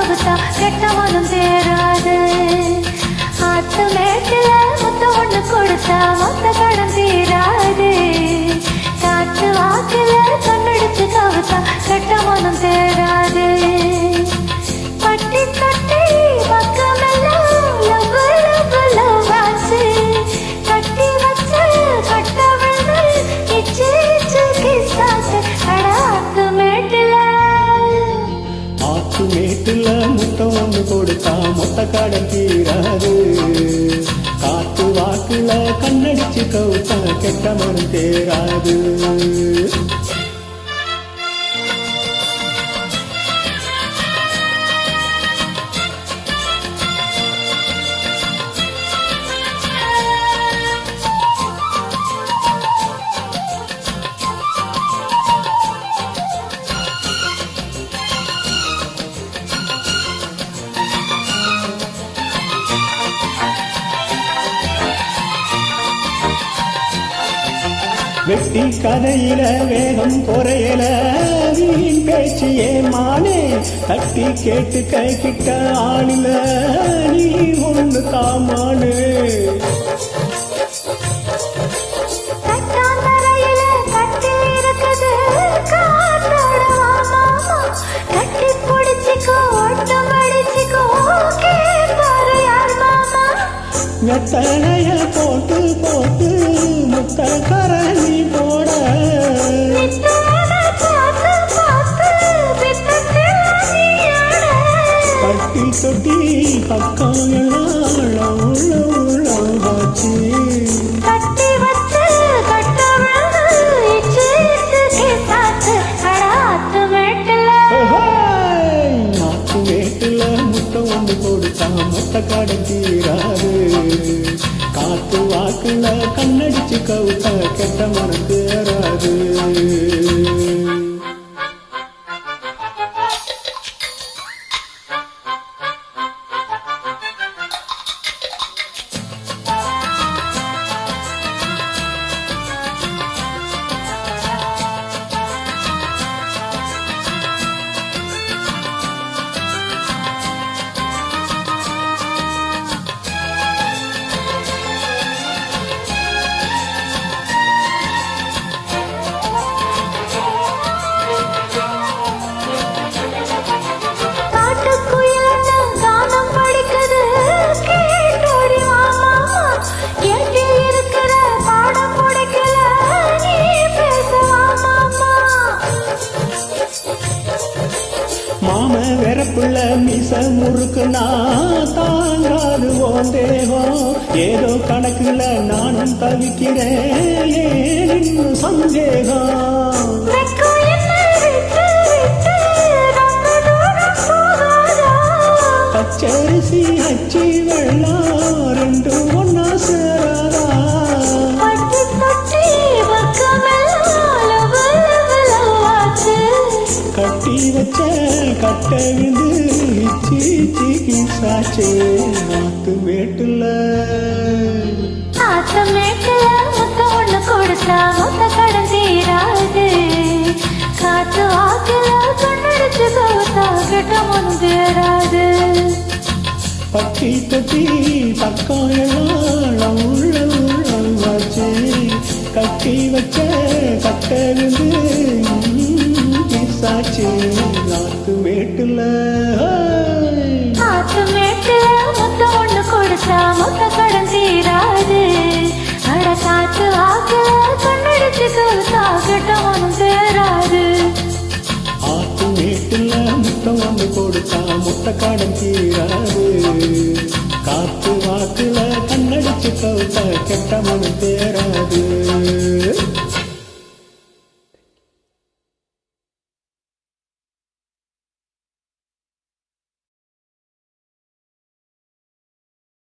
கவுத்தா கெட்டவனும் தேராது. ஆத்து மேட்டுல முத்த ஒண்ணு கொடுத்தா மொத்த கடன் தீராது. காத்து வாக்குல கண்ணடிச்சு கவுத்தா கெட்டவனும் தேராது. பட்டி தொட்டி பக்கமெல்லாம் லவ் லவ் லவ் ஆச்சு. கட்டி வச்ச கட்ட விழுந்து இச்சு இச்சு கிசாச்சு. அட ஆத்து மேட்டுல முத்த ஒண்ணு கொடுத்தா மொத்த கடன் தீராது. காத்து வாக்குல கண்ணடிச்சு கவுத்தா கெட்ட மனம் தேராது. வெட்டி கதையில வேகம் குறையல வீண் பேச்சு ஏமானே. தட்டி கேட்டு கை கிட்ட ஆளில நீ ஒண்ணு தாமானே. வெத்தனைய போட்டு போட்டு முத்த கரணி போட கட்டி தொட்டி பக்கம் எல்லாம் உள்ளாச்சு. நாத்து வேட்டுல முத்த ஒன்று கொடுத்தா மொத்த கடன் தீராது. காத்து வாக்குல கண்ணடிச்சு கவுத்தா கெட்ட மனம் தேராது. மாம வெறப்புள்ள மிச முறுக்குனா தாங்காது ஓந்தேகம். ஏதோ கணக்குல நானும் தவிக்கிறேன் ஏன் இன்னும் சந்தேகம். பச்சரிசி அச்சி வெள்ளம் ரெண்டும் ஒன்னா சேராதா. கட்டி வச்ச கட்ட விந்து இச்சி கிசாச்சே. நாத்து மேட்டுல முத்த ஒண்ணு கொடுத்தா மொத்த கடன் தீராது. காத்து வாக்குல கண்ணடிச்சு கவுத்தா கெட்ட மனம் தேராது. பட்டி தொட்டி பக்கம் எல்லாம் உள்ளாச்சு. கட்டி வச்ச கட்ட விந்து சாட்சி. நாத்து மேட்டுல முத்த ஒண்ணு கொடுத்தா மொத்த கடன் தீராது. அட காத்து வாக்குல கண்ணடிச்சு கவுத்தா கெட்ட மனம் தேராது. ஆத்து மேட்டுல முத்த ஒண்ணு கொடுத்தா மொத்த கடன் தீராது. காத்து வாக்குல கண்ணடிச்சு கவுத்தா கெட்ட மனம் தேராது.